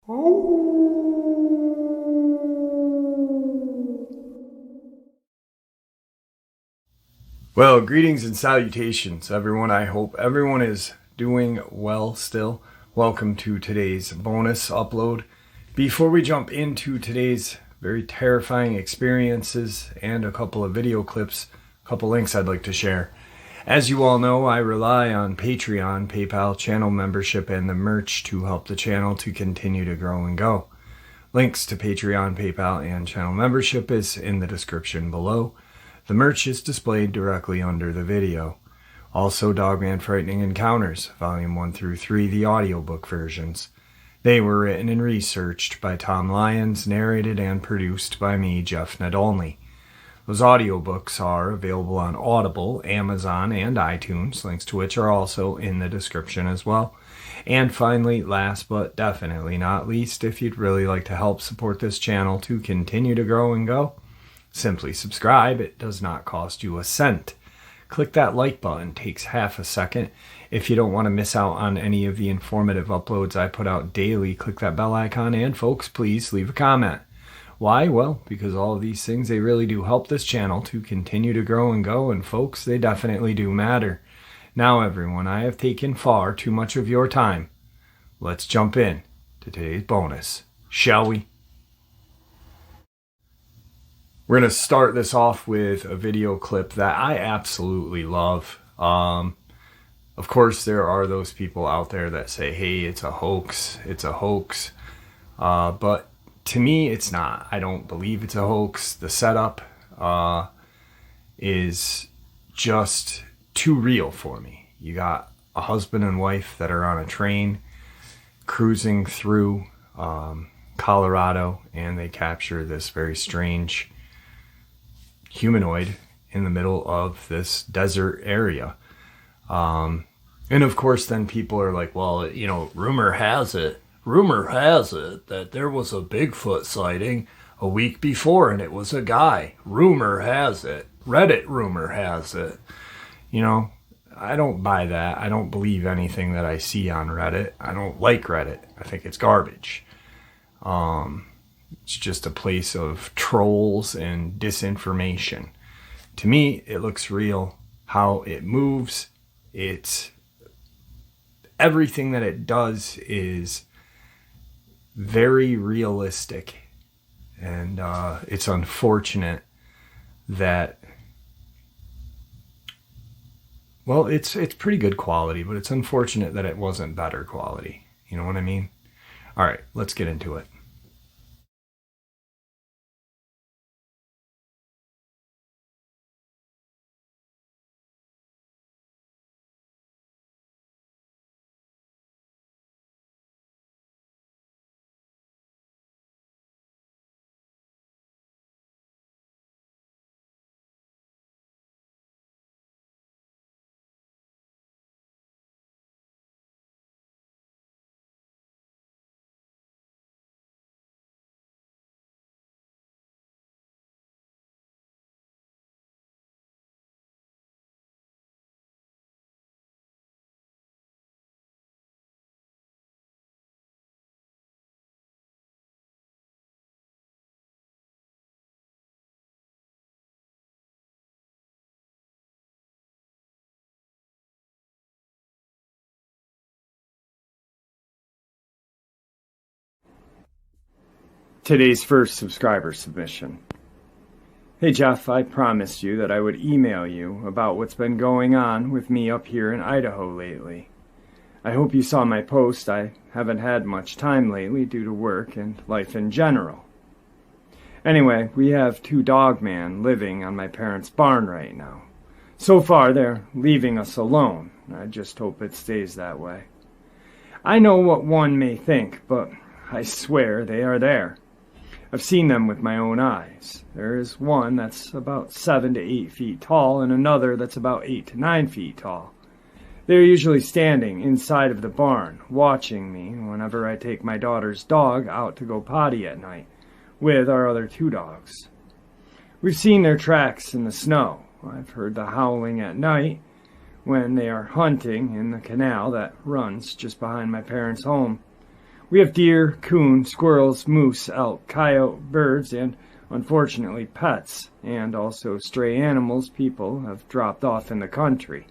Well, greetings and salutations, everyone. I hope everyone is doing well still. Welcome to today's bonus upload. Before we jump into today's very terrifying experiences and a couple of video clips, a couple links I'd like to share. As you all know, I rely on Patreon, PayPal, channel membership, and the merch to help the channel to continue to grow and go. Links to Patreon, PayPal, and channel membership is in the description below. The merch is displayed directly under the video. Also, Dogman Frightening Encounters, Volume 1 through 3, the audiobook versions. They were written and researched by Tom Lyons, narrated and produced by me, Jeff Nadolny. Those audiobooks are available on Audible, Amazon, and iTunes, links to which are also in the description as well. And finally, last but definitely not least, if you'd really like to help support this channel to continue to grow and go, simply subscribe. It does not cost you a cent. Click that like button. It takes half a second. If you don't want to miss out on any of the informative uploads I put out daily, click that bell icon. And folks, please leave a comment. Why? Well, because all of these things, they really do help this channel to continue to grow and go. And folks, they definitely do matter. Now, everyone, I have taken far too much of your time. Let's jump in to today's bonus, shall we? We're going to start this off with a video clip that I absolutely love. Of course, there are those people out there that say, hey, it's a hoax. But to me, it's not. I don't believe it's a hoax. The setup is just too real for me. You got a husband and wife that are on a train cruising through Colorado, and they capture this very strange humanoid in the middle of this desert area. And of course, then people are like, well, you know, rumor has it that there was a Bigfoot sighting a week before and it was a guy. Rumor has it. Reddit rumor has it. You know, I don't buy that. I don't believe anything that I see on Reddit. I don't like Reddit. I think it's garbage. It's just a place of trolls and disinformation. To me, it looks real. How it moves, it's everything that it does is very realistic. And it's unfortunate that, well, it's pretty good quality, but it's unfortunate that it wasn't better quality. You know what I mean? All right, let's get into it. Today's first subscriber submission. Hey Jeff, I promised you that I would email you about what's been going on with me up here in Idaho lately. I hope you saw my post. I haven't had much time lately due to work and life in general. Anyway, we have two dogmen living on my parents' barn right now. So far, they're leaving us alone. I just hope it stays that way. I know what one may think, but I swear they are there. I've seen them with my own eyes. There is one that's about 7 to 8 feet tall and another that's about 8 to 9 feet tall. They're usually standing inside of the barn, watching me whenever I take my daughter's dog out to go potty at night, with our other two dogs. We've seen their tracks in the snow. I've heard the howling at night when they are hunting in the canal that runs just behind my parents' home. We have deer, coon, squirrels, moose, elk, coyote, birds, and unfortunately pets, and also stray animals people have dropped off in the country.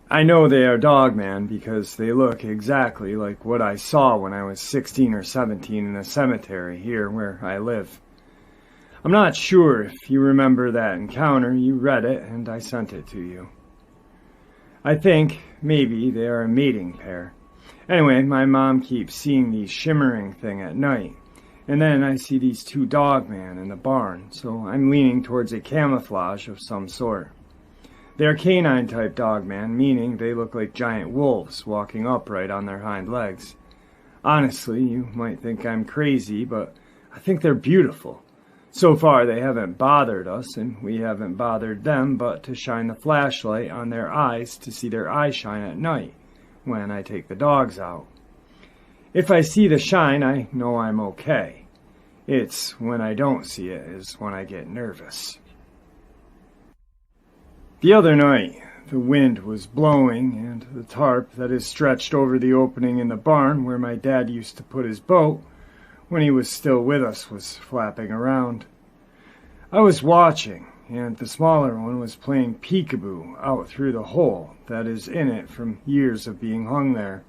I know they are Dogman because they look exactly like what I saw when I was 16 or 17 in a cemetery here where I live. I'm not sure if you remember that encounter. You read it and I sent it to you. I think maybe they are a mating pair. Anyway, my mom keeps seeing these shimmering thing at night. And then I see these two Dogman in the barn, so I'm leaning towards a camouflage of some sort. They are canine-type Dogman, meaning they look like giant wolves walking upright on their hind legs. Honestly, you might think I'm crazy, but I think they're beautiful. So far, they haven't bothered us, and we haven't bothered them but to shine the flashlight on their eyes to see their eyes shine at night when I take the dogs out. If I see the shine, I know I'm okay. It's when I don't see it is when I get nervous. The other night, the wind was blowing, and the tarp that is stretched over the opening in the barn where my dad used to put his boat when he was still with us was flapping around. I was watching, and the smaller one was playing peekaboo out through the hole that is in it from years of being hung there.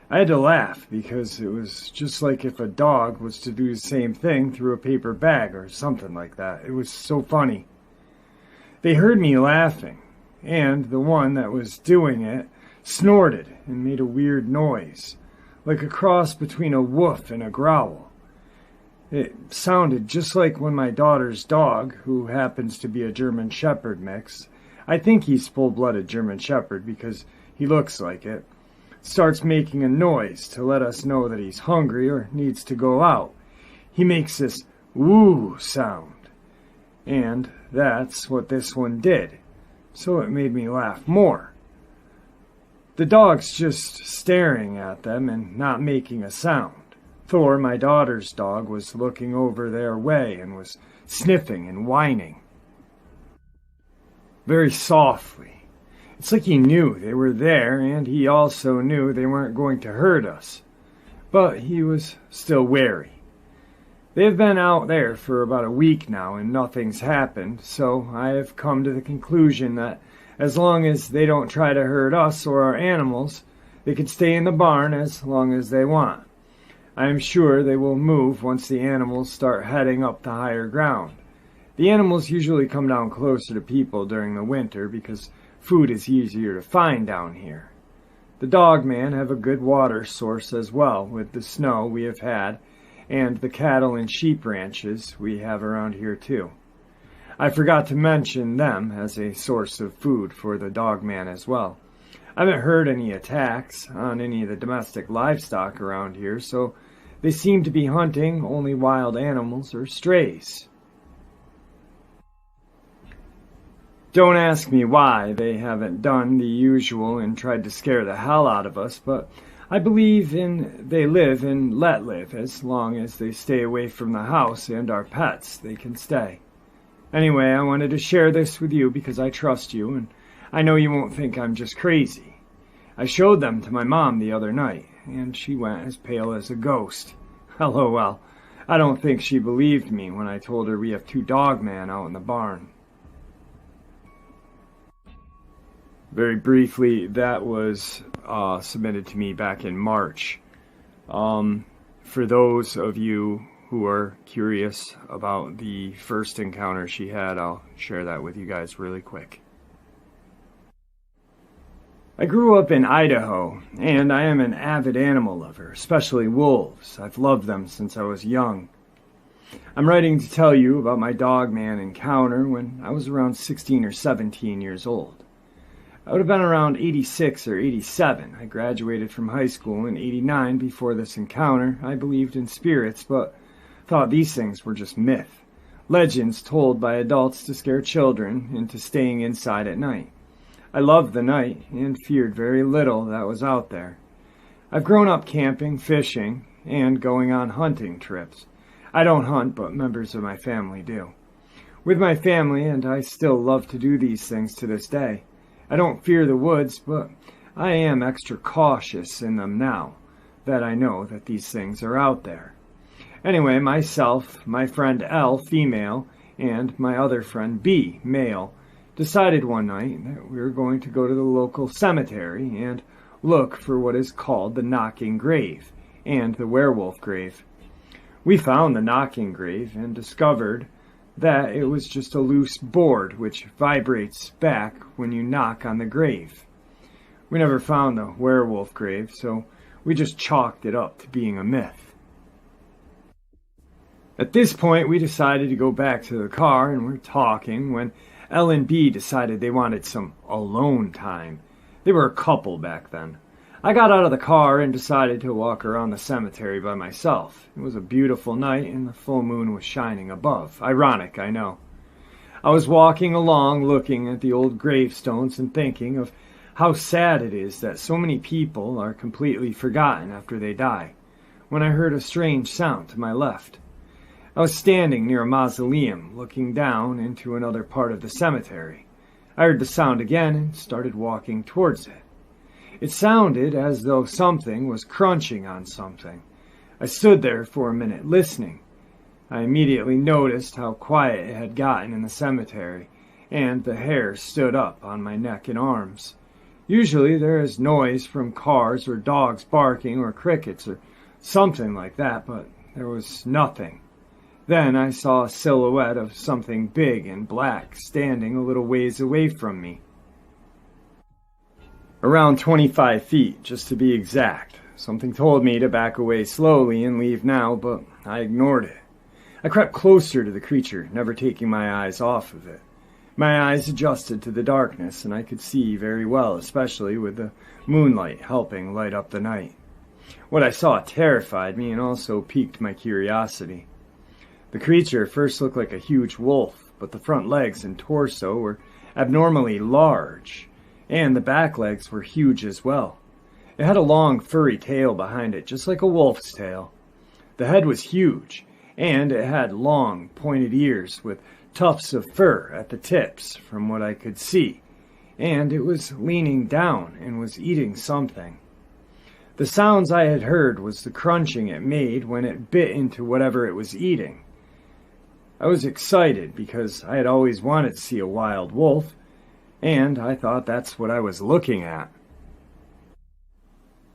I had to laugh because it was just like if a dog was to do the same thing through a paper bag or something like that. It was so funny. They heard me laughing, and the one that was doing it snorted and made a weird noise, like a cross between a woof and a growl. It sounded just like when my daughter's dog, who happens to be a German Shepherd mix, I think he's full-blooded German Shepherd because he looks like it, starts making a noise to let us know that he's hungry or needs to go out. He makes this woo sound. And that's what this one did, so it made me laugh more. The dog's just staring at them and not making a sound. Thor, my daughter's dog, was looking over their way and was sniffing and whining. Very softly. It's like he knew they were there, and he also knew they weren't going to hurt us. But he was still wary. They've been out there for about a week now and nothing's happened, so I have come to the conclusion that as long as they don't try to hurt us or our animals, they can stay in the barn as long as they want. I am sure they will move once the animals start heading up to higher ground. The animals usually come down closer to people during the winter because food is easier to find down here. The Dogman have a good water source as well with the snow we have had and the cattle and sheep ranches we have around here too. I forgot to mention them as a source of food for the Dogman as well. I haven't heard any attacks on any of the domestic livestock around here, so they seem to be hunting only wild animals or strays. Don't ask me why they haven't done the usual and tried to scare the hell out of us, but I believe in they live and let live. As long as they stay away from the house and our pets, they can stay. Anyway, I wanted to share this with you because I trust you, and I know you won't think I'm just crazy. I showed them to my mom the other night, and she went as pale as a ghost. LOL. I don't think she believed me when I told her we have two Dogman out in the barn. Very briefly, that was submitted to me back in March. For those of you who are curious about the first encounter she had, I'll share that with you guys really quick. I grew up in Idaho, and I am an avid animal lover, especially wolves. I've loved them since I was young. I'm writing to tell you about my Dogman encounter when I was around 16 or 17 years old. I would have been around 86 or 87. I graduated from high school in 89. Before this encounter, I believed in spirits, but thought these things were just myth. Legends told by adults to scare children into staying inside at night. I loved the night and feared very little that was out there. I've grown up camping, fishing, and going on hunting trips. I don't hunt, but members of my family do. With my family, and I still love to do these things to this day. I don't fear the woods, but I am extra cautious in them now that I know that these things are out there. Anyway, myself, my friend L, female, and my other friend B, male, decided one night that we were going to go to the local cemetery and look for what is called the knocking grave and the werewolf grave. We found the knocking grave and discovered that it was just a loose board which vibrates back when you knock on the grave. We never found the werewolf grave, so we just chalked it up to being a myth. At this point, we decided to go back to the car, and we're talking when L and B decided they wanted some alone time. They were a couple back then. I got out of the car and decided to walk around the cemetery by myself. It was a beautiful night, and the full moon was shining above. Ironic, I know. I was walking along, looking at the old gravestones and thinking of how sad it is that so many people are completely forgotten after they die, when I heard a strange sound to my left. I was standing near a mausoleum, looking down into another part of the cemetery. I heard the sound again and started walking towards it. It sounded as though something was crunching on something. I stood there for a minute, listening. I immediately noticed how quiet it had gotten in the cemetery, and the hair stood up on my neck and arms. Usually there is noise from cars or dogs barking or crickets or something like that, but there was nothing. Then I saw a silhouette of something big and black standing a little ways away from me. Around 25 feet, just to be exact. Something told me to back away slowly and leave now, but I ignored it. I crept closer to the creature, never taking my eyes off of it. My eyes adjusted to the darkness, and I could see very well, especially with the moonlight helping light up the night. What I saw terrified me and also piqued my curiosity. The creature first looked like a huge wolf, but the front legs and torso were abnormally large, and the back legs were huge as well. It had a long, furry tail behind it, just like a wolf's tail. The head was huge, and it had long, pointed ears with tufts of fur at the tips, from what I could see, and it was leaning down and was eating something. The sounds I had heard was the crunching it made when it bit into whatever it was eating. I was excited because I had always wanted to see a wild wolf, and I thought that's what I was looking at.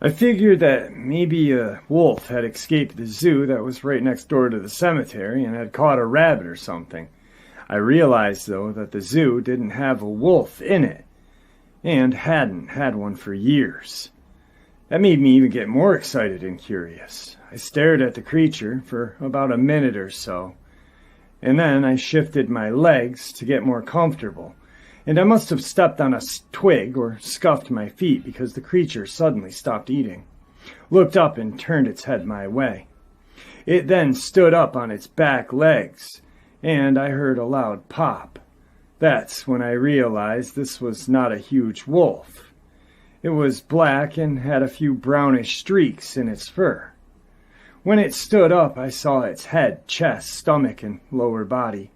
I figured that maybe a wolf had escaped the zoo that was right next door to the cemetery and had caught a rabbit or something. I realized, though, that the zoo didn't have a wolf in it, and hadn't had one for years. That made me even get more excited and curious. I stared at the creature for about a minute or so, and then I shifted my legs to get more comfortable, and I must have stepped on a twig or scuffed my feet because the creature suddenly stopped eating, looked up and turned its head my way. It then stood up on its back legs, and I heard a loud pop. That's when I realized this was not a huge wolf. It was black and had a few brownish streaks in its fur. When it stood up, I saw its head, chest, stomach, and lower body.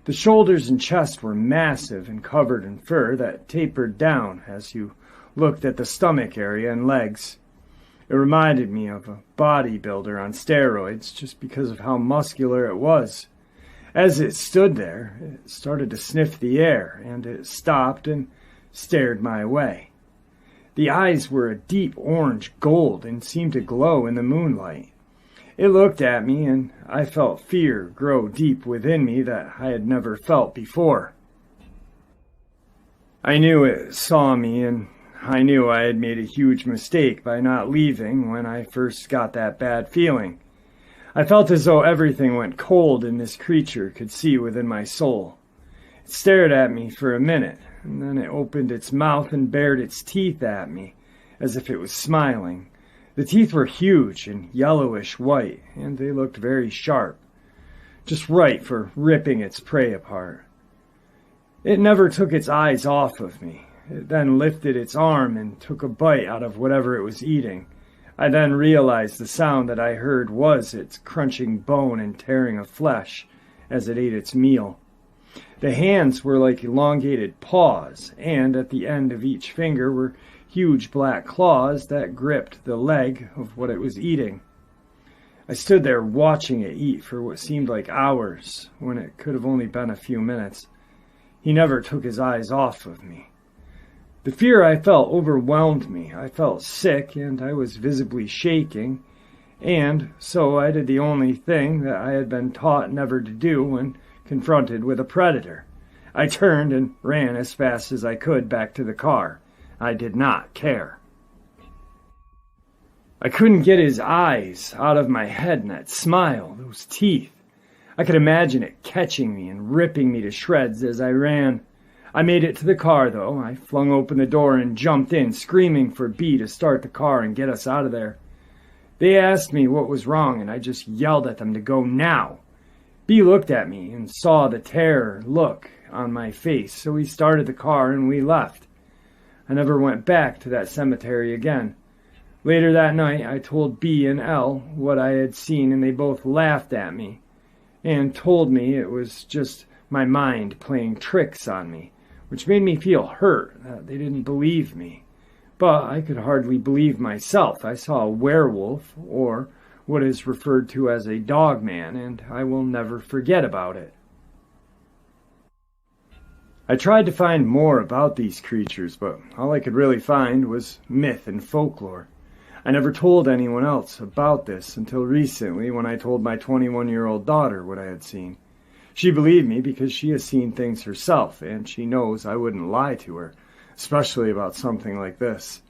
The shoulders and chest were massive and covered in fur that tapered down as you looked at the stomach area and legs. It reminded me of a bodybuilder on steroids just because of how muscular it was. As it stood there, it started to sniff the air, and it stopped and stared my way. The eyes were a deep orange gold and seemed to glow in the moonlight. It looked at me, and I felt fear grow deep within me that I had never felt before. I knew it saw me, and I knew I had made a huge mistake by not leaving when I first got that bad feeling. I felt as though everything went cold and this creature could see within my soul. It stared at me for a minute, and then it opened its mouth and bared its teeth at me, as if it was smiling. The teeth were huge and yellowish white, and they looked very sharp, just right for ripping its prey apart. It never took its eyes off of me. It then lifted its arm and took a bite out of whatever it was eating. I then realized the sound that I heard was its crunching bone and tearing of flesh as it ate its meal. The hands were like elongated paws, and at the end of each finger were huge black claws that gripped the leg of what it was eating. I stood there watching it eat for what seemed like hours, when it could have only been a few minutes. He never took his eyes off of me. The fear I felt overwhelmed me. I felt sick, and I was visibly shaking, and so I did the only thing that I had been taught never to do when confronted with a predator. I turned and ran as fast as I could back to the car. I did not care. I couldn't get his eyes out of my head, and that smile, those teeth. I could imagine it catching me and ripping me to shreds as I ran. I made it to the car, though. I flung open the door and jumped in, screaming for B to start the car and get us out of there. They asked me what was wrong, and I just yelled at them to go now. B looked at me and saw the terror look on my face, so he started the car and we left. I never went back to that cemetery again. Later that night, I told B and L what I had seen, and they both laughed at me and told me it was just my mind playing tricks on me, which made me feel hurt that they didn't believe me. But I could hardly believe myself. I saw a werewolf, or what is referred to as a Dogman, and I will never forget about it. I tried to find more about these creatures, but all I could really find was myth and folklore. I never told anyone else about this until recently when I told my 21-year-old daughter what I had seen. She believed me because she has seen things herself, and she knows I wouldn't lie to her, especially about something like this.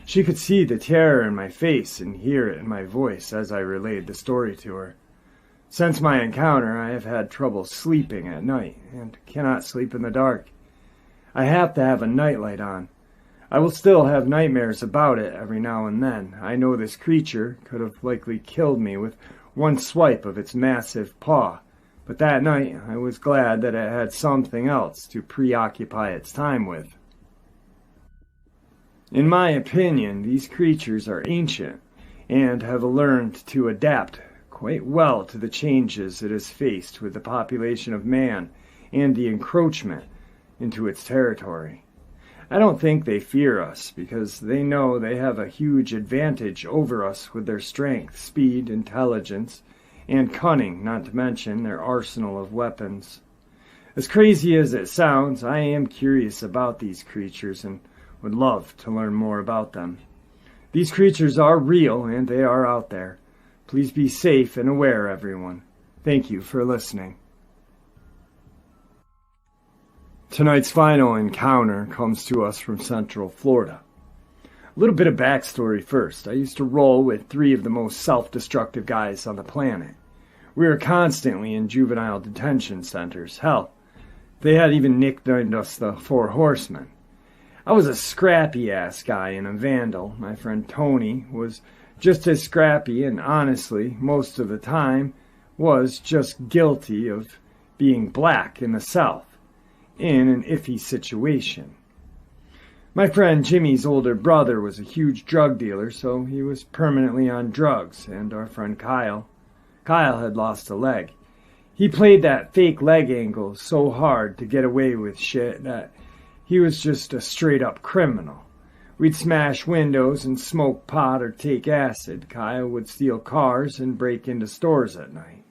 She could see the terror in my face and hear it in my voice as I relayed the story to her. Since my encounter, I have had trouble sleeping at night and cannot sleep in the dark. I have to have a nightlight on. I will still have nightmares about it every now and then. I know this creature could have likely killed me with one swipe of its massive paw, but that night I was glad that it had something else to preoccupy its time with. In my opinion, these creatures are ancient and have learned to adapt quite well to the changes it has faced with the population of man and the encroachment into its territory. I don't think they fear us because they know they have a huge advantage over us with their strength, speed, intelligence, and cunning, not to mention their arsenal of weapons. As crazy as it sounds, I am curious about these creatures and would love to learn more about them. These creatures are real and they are out there. Please be safe and aware, everyone. Thank you for listening. Tonight's final encounter comes to us from Central Florida. A little bit of backstory first. I used to roll with 3 of the most self-destructive guys on the planet. We were constantly in juvenile detention centers. Hell, they had even nicknamed us the 4 Horsemen. I was a scrappy-ass guy and a vandal. My friend Tony was just as scrappy and honestly, most of the time, was just guilty of being black in the South, in an iffy situation. My friend Jimmy's older brother was a huge drug dealer, so he was permanently on drugs, and our friend Kyle had lost a leg. He played that fake leg angle so hard to get away with shit that he was just a straight-up criminal. We'd smash windows and smoke pot or take acid. Kyle would steal cars and break into stores at night.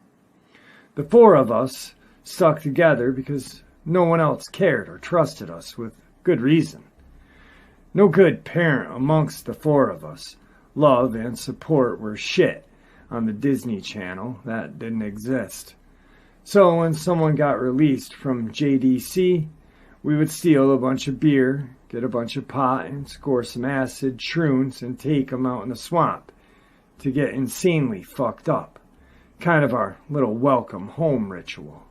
The 4 of us stuck together because no one else cared or trusted us, with good reason. No good parent amongst the 4 of us. Love and support were shit on the Disney Channel. That didn't exist. So when someone got released from JDC, we would steal a bunch of beer, get a bunch of pot, and score some acid, shrooms, and take them out in the swamp to get insanely fucked up. Kind of our little welcome home ritual.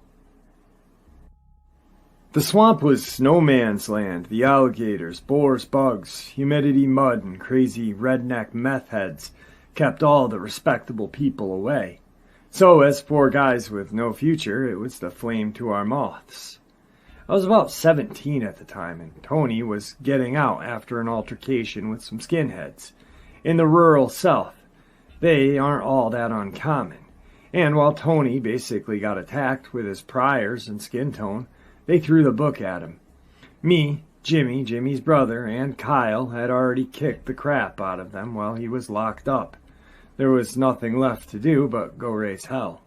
The swamp was no man's land. The alligators, boars, bugs, humidity, mud, and crazy redneck meth heads kept all the respectable people away. So, as 4 guys with no future, it was the flame to our moths. I was about 17 at the time, and Tony was getting out after an altercation with some skinheads. In the rural South, they aren't all that uncommon. And while Tony basically got attacked with his priors and skin tone, they threw the book at him. Me, Jimmy's brother, and Kyle had already kicked the crap out of them while he was locked up. There was nothing left to do but go raise hell.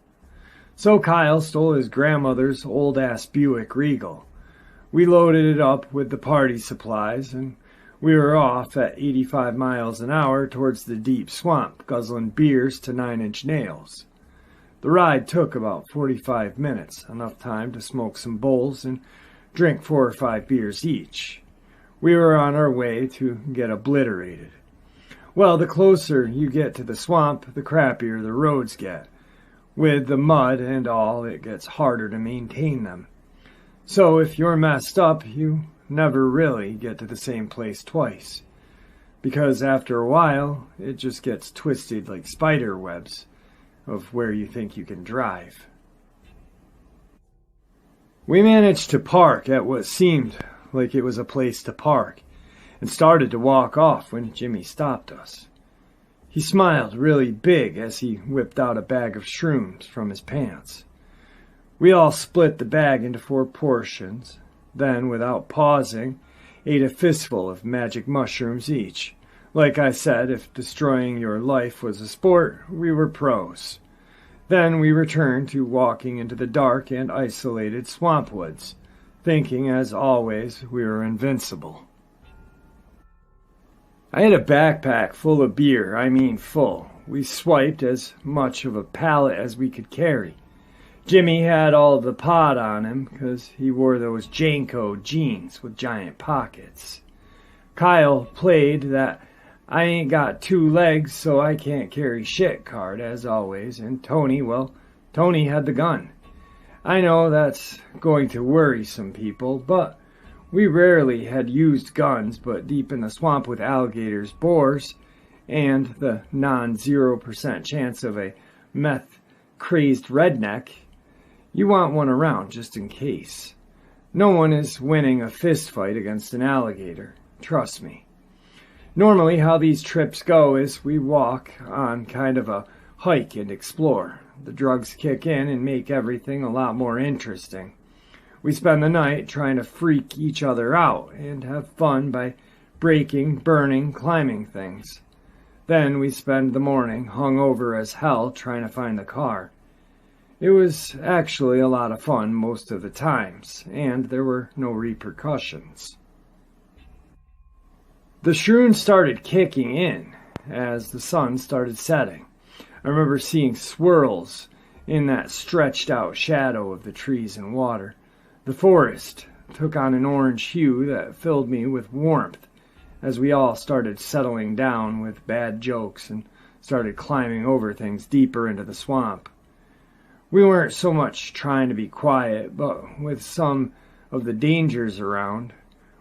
So Kyle stole his grandmother's old-ass Buick Regal. We loaded it up with the party supplies, and we were off at 85 miles an hour towards the deep swamp, guzzling beers to 9-inch nails. The ride took about 45 minutes, enough time to smoke some bowls and drink 4 or 5 beers each. We were on our way to get obliterated. Well, the closer you get to the swamp, the crappier the roads get. With the mud and all, it gets harder to maintain them. So if you're messed up, you never really get to the same place twice. Because after a while, it just gets twisted like spider webs of where you think you can drive. We managed to park at what seemed like it was a place to park, and started to walk off when Jimmy stopped us. He smiled really big as he whipped out a bag of shrooms from his pants. We all split the bag into 4 portions, then, without pausing, ate a fistful of magic mushrooms each. Like I said, if destroying your life was a sport, we were pros. Then we returned to walking into the dark and isolated swamp woods, thinking, as always, we were invincible. I had a backpack full of beer, I mean full. We swiped as much of a pallet as we could carry. Jimmy had all of the pot on him because he wore those Janko jeans with giant pockets. Kyle played that I ain't got 2 legs so I can't carry shit card, as always, and Tony had the gun. I know that's going to worry some people, but we rarely had used guns, but deep in the swamp with alligators, boars, and the non-0% chance of a meth-crazed redneck, you want one around just in case. No one is winning a fist fight against an alligator, trust me. Normally how these trips go is we walk on kind of a hike and explore. The drugs kick in and make everything a lot more interesting. We spend the night trying to freak each other out and have fun by breaking, burning, climbing things. Then we spend the morning hung over as hell trying to find the car. It was actually a lot of fun most of the times, and there were no repercussions. The shrooms started kicking in as the sun started setting. I remember seeing swirls in that stretched out shadow of the trees and water. The forest took on an orange hue that filled me with warmth as we all started settling down with bad jokes and started climbing over things deeper into the swamp. We weren't so much trying to be quiet, but with some of the dangers around,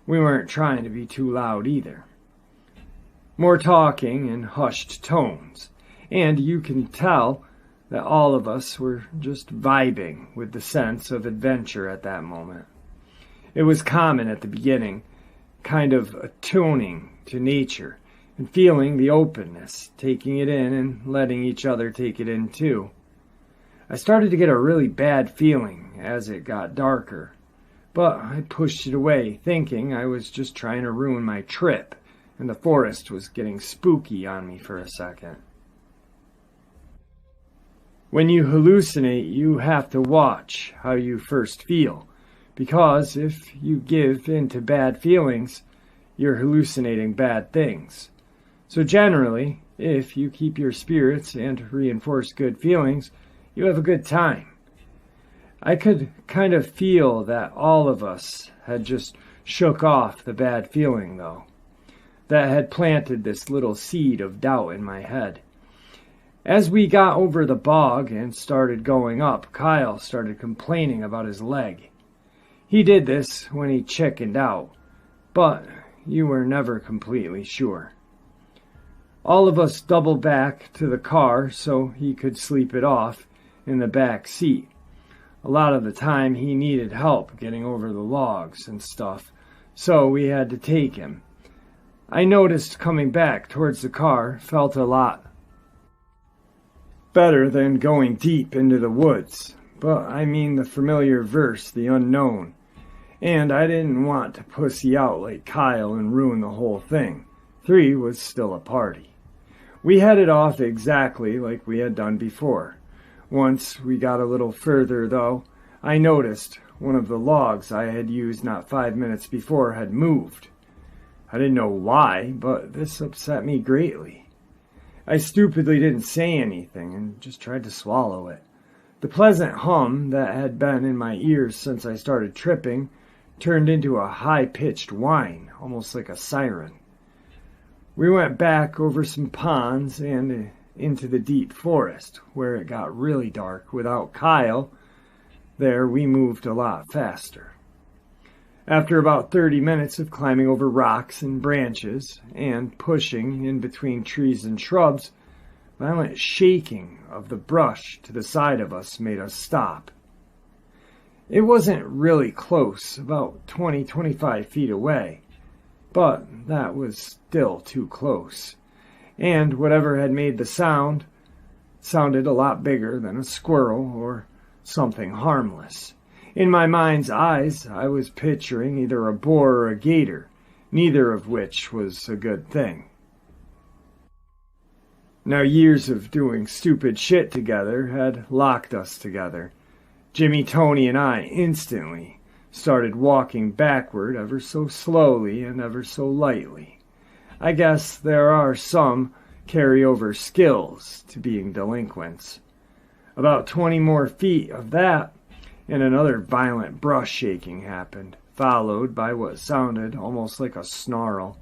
we weren't trying to be too loud either. More talking in hushed tones, and you can tell that all of us were just vibing with the sense of adventure at that moment. It was common at the beginning, kind of attuning to nature and feeling the openness, taking it in and letting each other take it in too. I started to get a really bad feeling as it got darker, but I pushed it away, thinking I was just trying to ruin my trip, and the forest was getting spooky on me for a second. When you hallucinate, you have to watch how you first feel, because if you give in to bad feelings, you're hallucinating bad things. So generally, if you keep your spirits and reinforce good feelings, you have a good time. I could kind of feel that all of us had just shook off the bad feeling, though, that had planted this little seed of doubt in my head. As we got over the bog and started going up, Kyle started complaining about his leg. He did this when he chickened out, but you were never completely sure. All of us doubled back to the car so he could sleep it off in the back seat. A lot of the time he needed help getting over the logs and stuff, so we had to take him. I noticed coming back towards the car felt a lot better than going deep into the woods, but I mean the familiar verse, the unknown. and I didn't want to pussy out like Kyle and ruin the whole thing. 3 was still a party. We headed off exactly like we had done before. Once we got a little further, though, I noticed one of the logs I had used not 5 minutes before had moved. I didn't know why, but this upset me greatly. I stupidly didn't say anything and just tried to swallow it. The pleasant hum that had been in my ears since I started tripping turned into a high-pitched whine, almost like a siren. We went back over some ponds and into the deep forest, where it got really dark. Without Kyle there, we moved a lot faster. After about 30 minutes of climbing over rocks and branches and pushing in between trees and shrubs, violent shaking of the brush to the side of us made us stop. It wasn't really close, about 20-25 feet away, but that was still too close. And whatever had made the sound sounded a lot bigger than a squirrel or something harmless. In my mind's eyes, I was picturing either a boar or a gator, neither of which was a good thing. Now, years of doing stupid shit together had locked us together. Jimmy, Tony, and I instantly started walking backward ever so slowly and ever so lightly. I guess there are some carryover skills to being delinquents. About 20 more feet of that, and another violent brush shaking happened, followed by what sounded almost like a snarl.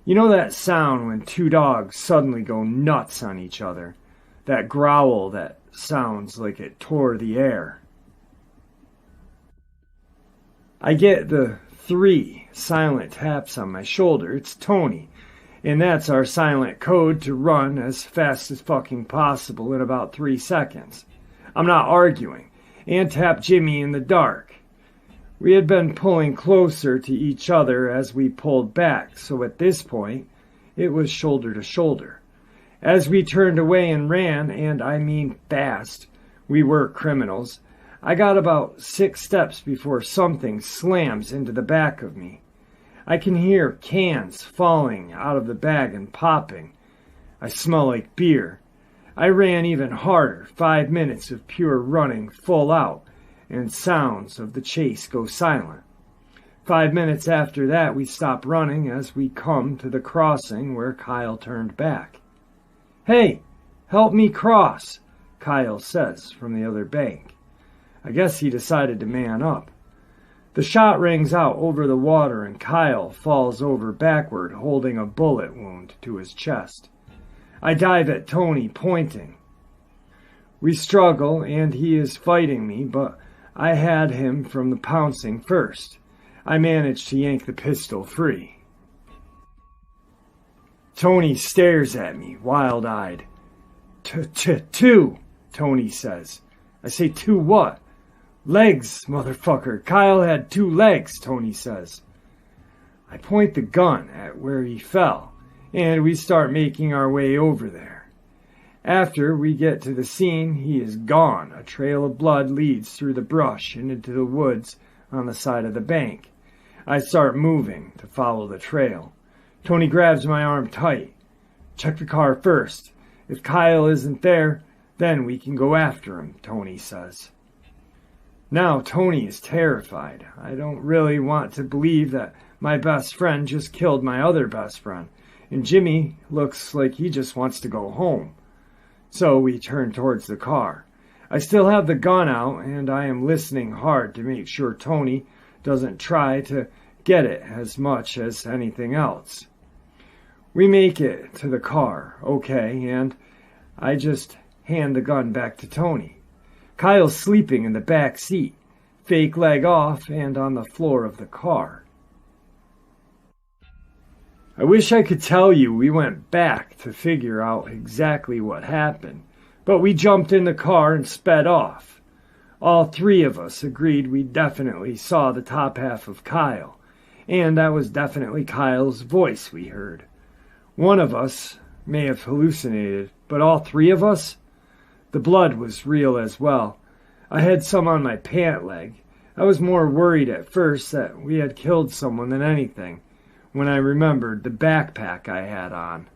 You know that sound when two dogs suddenly go nuts on each other? That growl that sounds like it tore the air. I get the 3 silent taps on my shoulder. It's Tony, and that's our silent code to run as fast as fucking possible in about 3 seconds. I'm not arguing. And tap Jimmy in the dark. We had been pulling closer to each other as we pulled back, so at this point, it was shoulder to shoulder. As we turned away and ran, and I mean fast, we were criminals, I got about 6 steps before something slams into the back of me. I can hear cans falling out of the bag and popping. I smell like beer. I ran even harder, 5 minutes of pure running full out, and sounds of the chase go silent. 5 minutes after that, we stop running as we come to the crossing where Kyle turned back. "Hey, help me cross," Kyle says from the other bank. I guess he decided to man up. The shot rings out over the water and Kyle falls over backward, holding a bullet wound to his chest. I dive at Tony, pointing. We struggle, and he is fighting me, but I had him from the pouncing first. I managed to yank the pistol free. Tony stares at me, wild-eyed. Two, Tony says. I say, 2 what? Legs, motherfucker. Kyle had 2 legs, Tony says. I point the gun at where he fell, and we start making our way over there. After we get to the scene, he is gone. A trail of blood leads through the brush and into the woods on the side of the bank. I start moving to follow the trail. Tony grabs my arm tight. "Check the car first. If Kyle isn't there, then we can go after him," Tony says. Now Tony is terrified. I don't really want to believe that my best friend just killed my other best friend, and Jimmy looks like he just wants to go home. So we turn towards the car. I still have the gun out, and I am listening hard to make sure Tony doesn't try to get it as much as anything else. We make it to the car, okay, and I just hand the gun back to Tony. Kyle's sleeping in the back seat, fake leg off and on the floor of the car. I wish I could tell you we went back to figure out exactly what happened, but we jumped in the car and sped off. All 3 of us agreed we definitely saw the top half of Kyle, and that was definitely Kyle's voice we heard. One of us may have hallucinated, but all 3 of us? The blood was real as well. I had some on my pant leg. I was more worried at first that we had killed someone than anything, when I remembered the backpack I had on.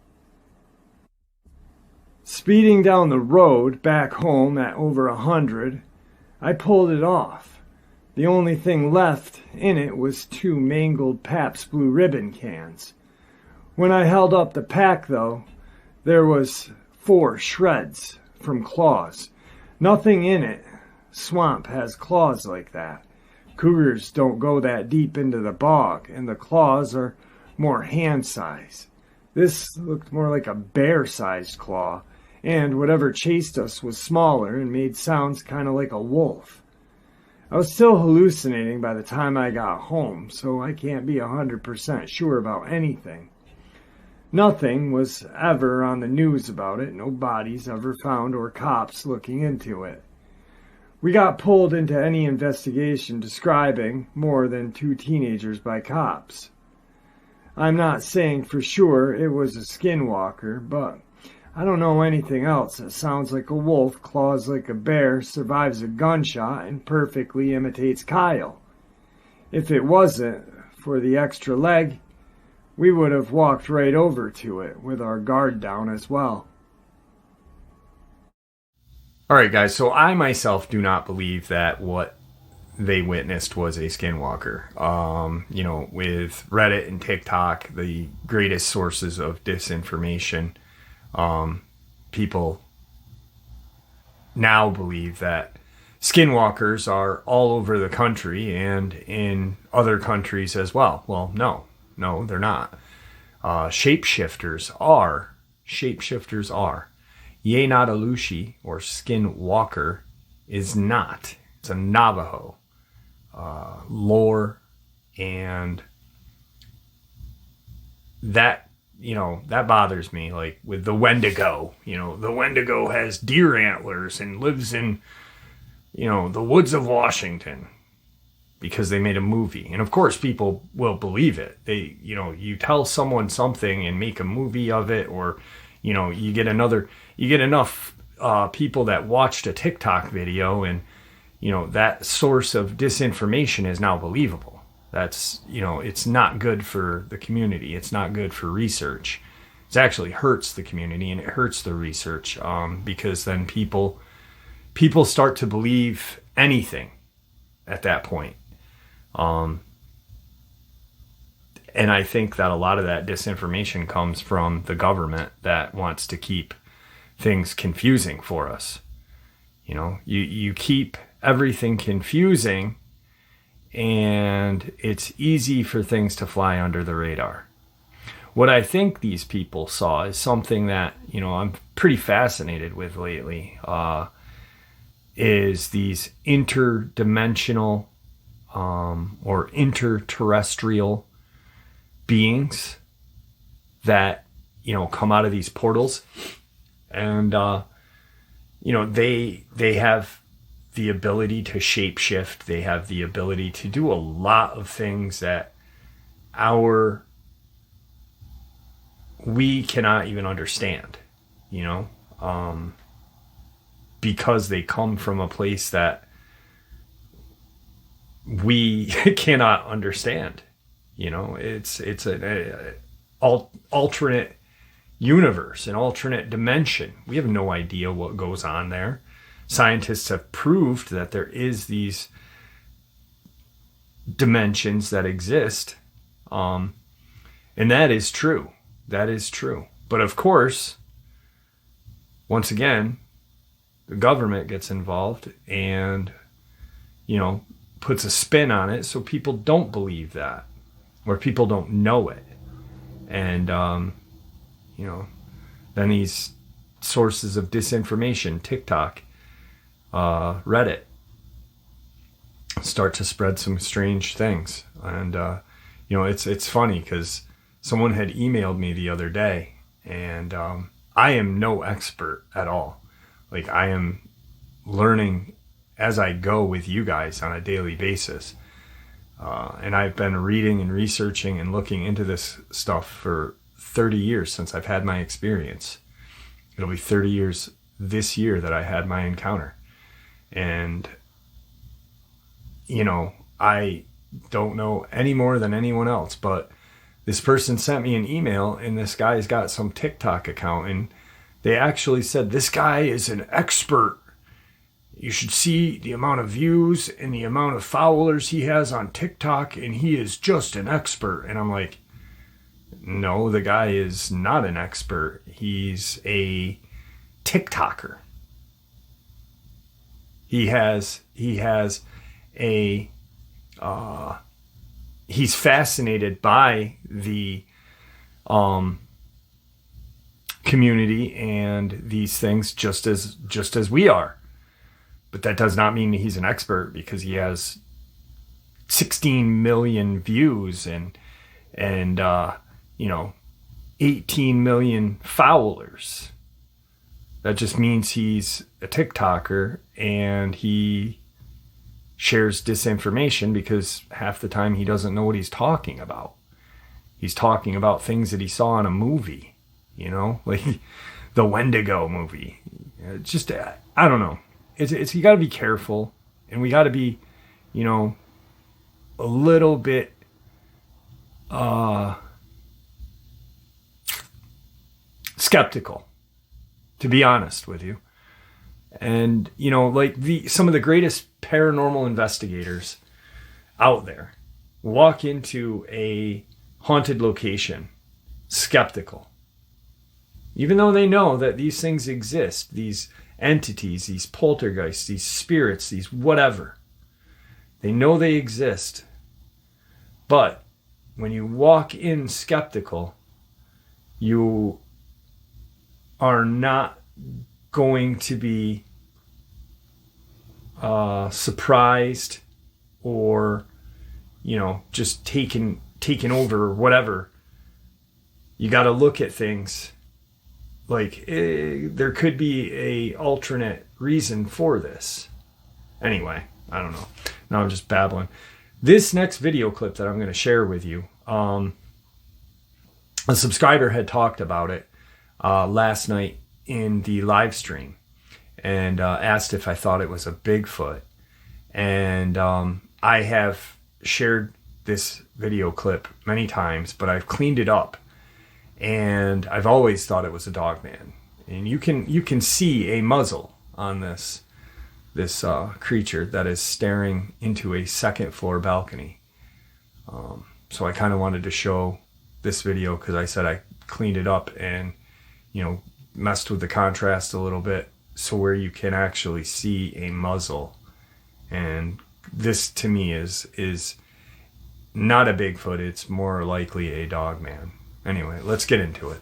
Speeding down the road back home at over 100, I pulled it off. The only thing left in it was 2 mangled Pabst Blue Ribbon cans. When I held up the pack, though, there was 4 shreds from claws. Nothing in it. Swamp has claws like that. Cougars don't go that deep into the bog, and the claws are more hand size. This looked more like a bear-sized claw, and whatever chased us was smaller and made sounds kind of like a wolf. I was still hallucinating by the time I got home, so I can't be 100% sure about anything. Nothing was ever on the news about it, no bodies ever found or cops looking into it. We got pulled into any investigation describing more than 2 teenagers by cops. I'm not saying for sure it was a skinwalker, but I don't know anything else that sounds like a wolf, claws like a bear, survives a gunshot, and perfectly imitates Kyle. If it wasn't for the extra leg, we would have walked right over to it with our guard down as well. All right, guys, so I myself do not believe that what they witnessed was a skinwalker. With Reddit and TikTok, the greatest sources of disinformation, people now believe that skinwalkers are all over the country and in other countries as well. Well, no, they're not. Shapeshifters are. Ye not Alushi, or skinwalker, is not. It's a Navajo lore, and that bothers me. Like with the Wendigo, the Wendigo has deer antlers and lives in, the woods of Washington because they made a movie. And of course people will believe it. You tell someone something and make a movie of it, or, you get enough people that watched a TikTok video, and, that source of disinformation is now believable. That's, it's not good for the community. It's not good for research. It actually hurts the community, and it hurts the research, because then people start to believe anything at that point. And I think that a lot of that disinformation comes from the government that wants to keep things confusing for us. You keep everything confusing, and it's easy for things to fly under the radar. What I think these people saw is something that, I'm pretty fascinated with lately, is these interdimensional or interterrestrial beings that, come out of these portals. And, they have the ability to shapeshift. They have the ability to do a lot of things that we cannot even understand, because they come from a place that we cannot understand. It's an alternate universe, an alternate dimension. We have no idea what goes on there. Scientists have proved that there is these dimensions that exist, and that is true. But of course, once again, the government gets involved and, puts a spin on it so people don't believe that, or people don't know it. And, then these sources of disinformation, TikTok, Reddit, start to spread some strange things. And, it's funny because someone had emailed me the other day, and I am no expert at all. Like, I am learning as I go with you guys on a daily basis. And I've been reading and researching and looking into this stuff for 30 years since I've had my experience. It'll be 30 years this year that I had my encounter. And I don't know any more than anyone else, but this person sent me an email, and this guy's got some TikTok account, and they actually said, this guy is an expert. You should see the amount of views and the amount of followers he has on TikTok, and he is just an expert. And I'm like, no, the guy is not an expert. He's a TikToker. He has a, he's fascinated by the community and these things just as we are. But that does not mean he's an expert, because he has 16 million views and 18 million followers. That just means he's a TikToker, and he shares disinformation because half the time he doesn't know what he's talking about. He's talking about things that he saw in a movie, like the Wendigo movie. Just, I don't know. It's you got to be careful, and we got to be, a little bit skeptical, to be honest with you. And, like some of the greatest paranormal investigators out there walk into a haunted location skeptical, even though they know that these things exist, these entities, these poltergeists, these spirits, these whatever. They know they exist. But when you walk in skeptical, you are not going to be surprised or, just taken over or whatever. You got to look at things like there could be a alternate reason for this. Anyway, I don't know. Now I'm just babbling. This next video clip that I'm going to share with you, a subscriber had talked about it last night in the live stream, and asked if I thought it was a Bigfoot. And I have shared this video clip many times, but I've cleaned it up, and I've always thought it was a Dogman. And you can see a muzzle on this creature that is staring into a second floor balcony. So I kind of wanted to show this video because I said I cleaned it up and messed with the contrast a little bit, so where you can actually see a muzzle. And this to me is not a Bigfoot. It's more likely a Dogman. Anyway, let's get into it.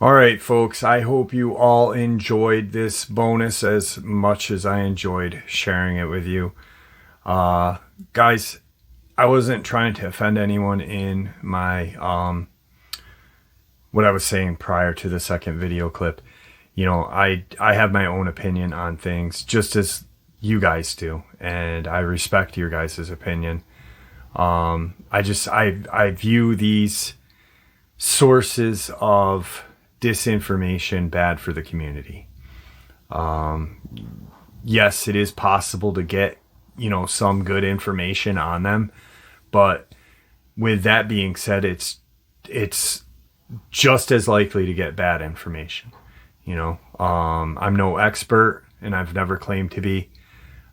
All right, folks, I hope you all enjoyed this bonus as much as I enjoyed sharing it with you. Guys, I wasn't trying to offend anyone in my what I was saying prior to the second video clip. I have my own opinion on things, just as you guys do, and I respect your guys' opinion. I view these sources of disinformation bad for the community. Yes, it is possible to get, some good information on them, but with that being said, it's just as likely to get bad information. I'm no expert, and I've never claimed to be.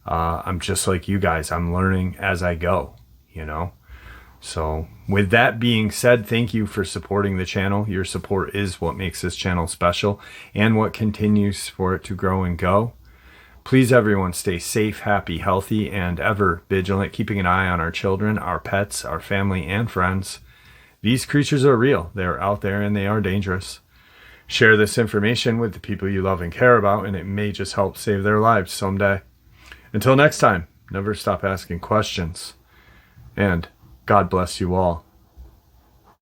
I'm just like you guys. I'm learning as I go, you know. So with that being said, thank you for supporting the channel. Your support is what makes this channel special and what continues for it to grow and go. Please, everyone, stay safe, happy, healthy, and ever vigilant, keeping an eye on our children, our pets, our family, and friends. These creatures are real. They're out there and they are dangerous. Share this information with the people you love and care about, and it may just help save their lives someday. Until next time, never stop asking questions. And God bless you all.